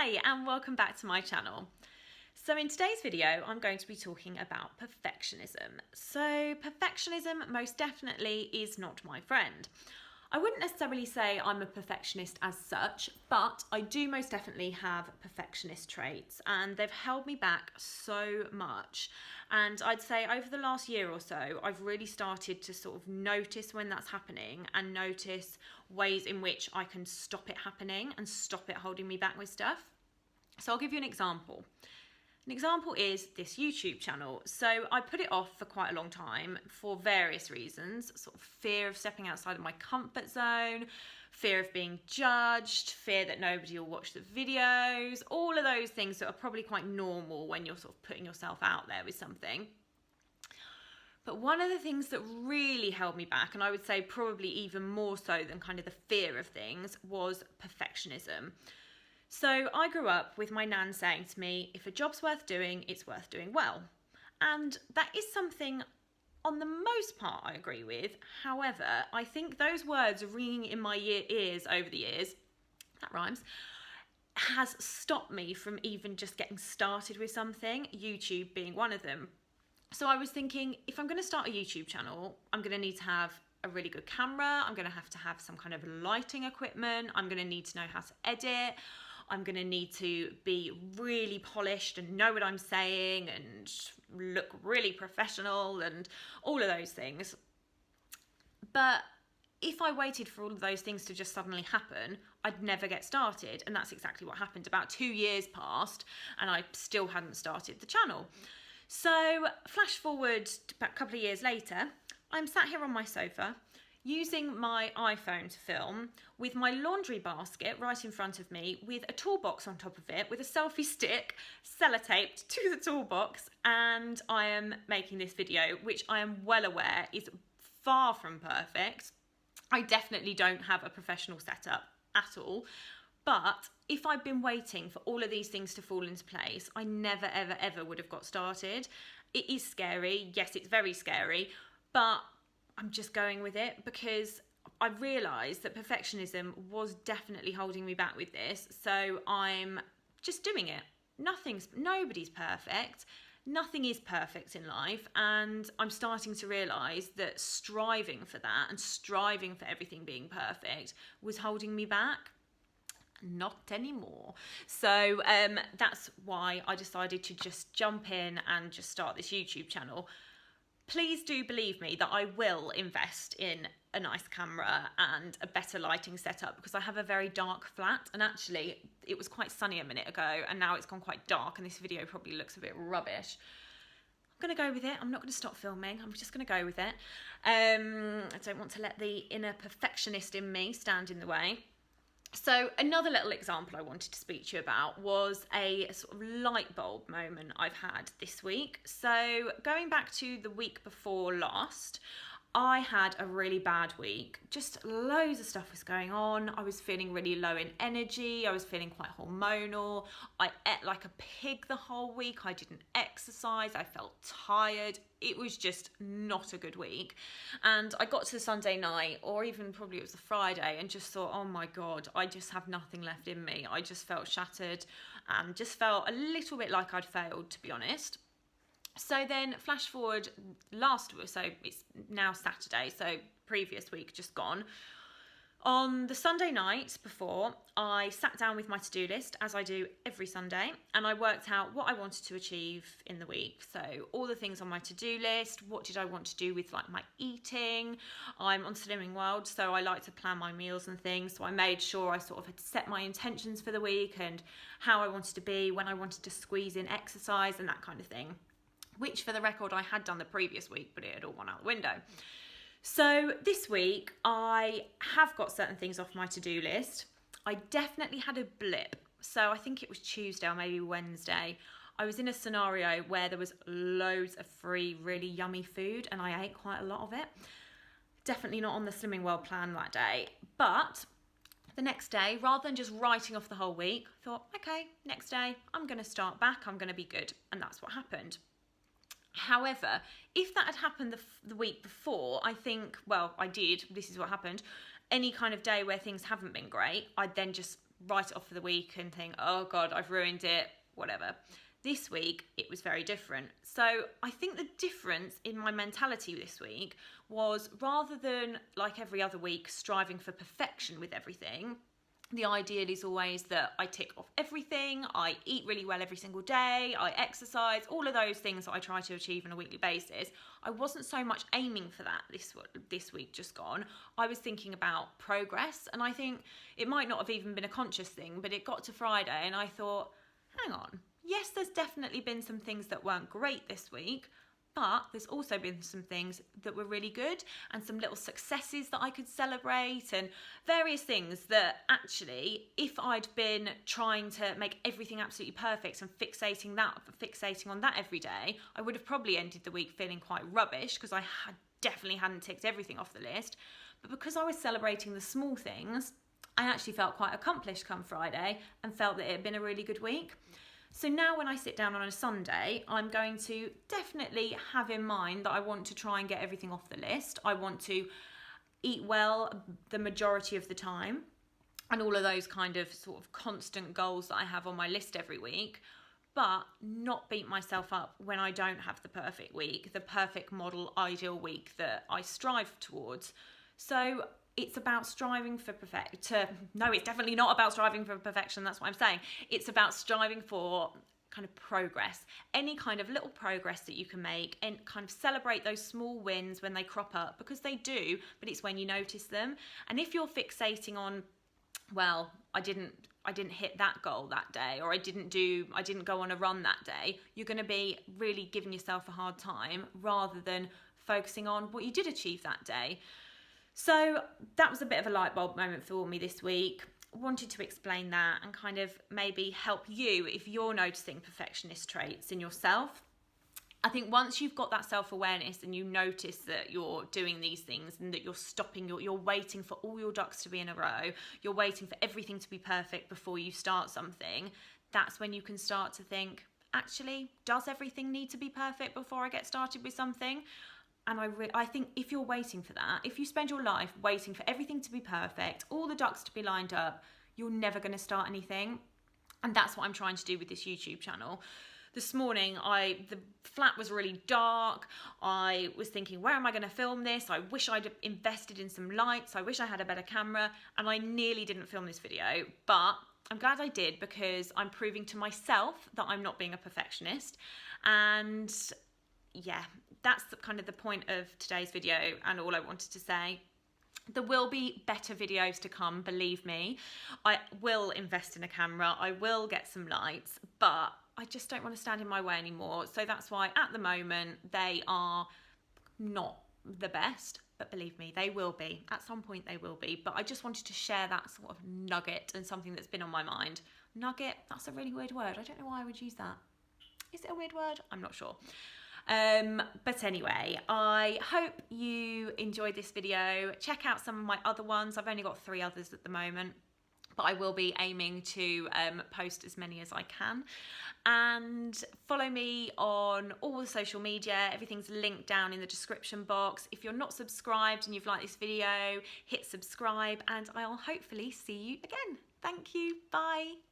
Hi and welcome back to my channel. So in today's video I'm going to be talking about perfectionism. So perfectionism most definitely is not my friend. I wouldn't necessarily say I'm a perfectionist as such, but I do most definitely have perfectionist traits and they've held me back so much. And I'd say over the last year or so, I've really started to sort of notice when that's happening and notice ways in which I can stop it happening and stop it holding me back with stuff. So I'll give you an example. An example is this YouTube channel. So I put it off for quite a long time for various reasons, sort of fear of stepping outside of my comfort zone, fear of being judged, fear that nobody will watch the videos, all of those things that are probably quite normal when you're sort of putting yourself out there with something. But one of the things that really held me back, and I would say probably even more so than kind of the fear of things, was perfectionism. So I grew up with my nan saying to me, if a job's worth doing, it's worth doing well. And that is something on the most part I agree with. However, I think those words ringing in my ears over the years, that rhymes, has stopped me from even just getting started with something, YouTube being one of them. So I was thinking, if I'm going to start a YouTube channel, I'm going to need to have a really good camera. I'm going to have some kind of lighting equipment. I'm going to need to know how to edit. I'm going to need to be really polished and know what I'm saying and look really professional and all of those things. But if I waited for all of those things to just suddenly happen, I'd never get started. And that's exactly what happened. About 2 years passed and I still hadn't started the channel. So flash forward a couple of years later, I'm sat here on my sofa using my iPhone to film with my laundry basket right in front of me with a toolbox on top of it with a selfie stick sellotaped to the toolbox, and I am making this video, which I am well aware is far from perfect. I definitely don't have a professional setup at all, but if I'd been waiting for all of these things to fall into place, I never ever ever would have got started. It is scary, yes, it's very scary, but I'm just going with it because I realised that perfectionism was definitely holding me back with this. So I'm just doing it. Nobody's perfect. Nothing is perfect in life. And I'm starting to realise that striving for that and striving for everything being perfect was holding me back. Not anymore. So that's why I decided to just jump in and just start this YouTube channel. Please do believe me that I will invest in a nice camera and a better lighting setup because I have a very dark flat, and actually it was quite sunny a minute ago and now it's gone quite dark and this video probably looks a bit rubbish. I'm going to go with it. I'm not going to stop filming. I'm just going to go with it. I don't want to let the inner perfectionist in me stand in the way. So another little example I wanted to speak to you about was a sort of light bulb moment I've had this week. So going back to the week before last, I had a really bad week. Just loads of stuff was going on. I was feeling really low in energy. I was feeling quite hormonal. I ate like a pig the whole week. I didn't exercise. I felt tired. It was just not a good week. And I got to the Sunday night, or even probably it was the Friday, and just thought, oh my God, I just have nothing left in me. I just felt shattered and just felt a little bit like I'd failed, to be honest. So then flash forward so it's now Saturday, so previous week just gone. On the Sunday night before, I sat down with my to-do list, as I do every Sunday, and I worked out what I wanted to achieve in the week. So all the things on my to-do list, what did I want to do with like my eating? I'm on Slimming World, so I like to plan my meals and things. So I made sure I sort of had set my intentions for the week and how I wanted to be, when I wanted to squeeze in exercise and that kind of thing. Which for the record I had done the previous week, but it had all gone out the window. So this week I have got certain things off my to-do list. I definitely had a blip. So I think it was Tuesday or maybe Wednesday. I was in a scenario where there was loads of free, really yummy food and I ate quite a lot of it. Definitely not on the Slimming World plan that day. But the next day, rather than just writing off the whole week, I thought, okay, next day I'm going to start back. I'm going to be good. And that's what happened. However, if that had happened the week before, I think, well, I did, this is what happened. Any kind of day where things haven't been great, I'd then just write it off for the week and think, oh God, I've ruined it, whatever. This week, it was very different. So I think the difference in my mentality this week was, rather than like every other week striving for perfection with everything, the ideal is always that I tick off everything, I eat really well every single day, I exercise, all of those things that I try to achieve on a weekly basis. I wasn't so much aiming for that this week just gone. I was thinking about progress, and I think it might not have even been a conscious thing, but it got to Friday and I thought, hang on, yes, there's definitely been some things that weren't great this week, but there's also been some things that were really good and some little successes that I could celebrate and various things that actually, if I'd been trying to make everything absolutely perfect and fixating on that every day, I would have probably ended the week feeling quite rubbish because I definitely hadn't ticked everything off the list. But because I was celebrating the small things, I actually felt quite accomplished come Friday and felt that it had been a really good week. So now when I sit down on a Sunday, I'm going to definitely have in mind that I want to try and get everything off the list. I want to eat well the majority of the time, and all of those kind of sort of constant goals that I have on my list every week, but not beat myself up when I don't have the perfect week, the perfect model ideal week that I strive towards. So it's about striving for no, it's definitely not about striving for perfection. That's what I'm saying. It's about striving for kind of progress, any kind of little progress that you can make, and kind of celebrate those small wins when they crop up, because they do, but it's when you notice them. And if you're fixating on, well, I didn't hit that goal that day, or I didn't go on a run that day, you're going to be really giving yourself a hard time rather than focusing on what you did achieve that day. So that was a bit of a light bulb moment for me this week. Wanted to explain that and kind of maybe help you if you're noticing perfectionist traits in yourself. I think once you've got that self-awareness and you notice that you're doing these things and that you're stopping, you're waiting for all your ducks to be in a row, you're waiting for everything to be perfect before you start something, that's when you can start to think, actually, does everything need to be perfect before I get started with something? And I think if you're waiting for that, if you spend your life waiting for everything to be perfect, all the ducks to be lined up, you're never going to start anything. And that's what I'm trying to do with this YouTube channel. This morning, the flat was really dark. I was thinking, where am I going to film this? I wish I'd invested in some lights. I wish I had a better camera. And I nearly didn't film this video, but I'm glad I did, because I'm proving to myself that I'm not being a perfectionist. And yeah, that's kind of the point of today's video and all I wanted to say. There will be better videos to come, believe me. I will invest in a camera, I will get some lights, but I just don't want to stand in my way anymore. So that's why at the moment they are not the best, but believe me, they will be. At some point they will be. But I just wanted to share that sort of nugget and something that's been on my mind. Nugget, that's a really weird word. I don't know why I would use that. Is it a weird word? I'm not sure. But anyway, I hope you enjoyed this video. Check out some of my other ones. I've only got 3 others at the moment, but I will be aiming to post as many as I can. And follow me on all the social media. Everything's linked down in the description box. If you're not subscribed and you've liked this video, hit subscribe, and I'll hopefully see you again. Thank you. Bye.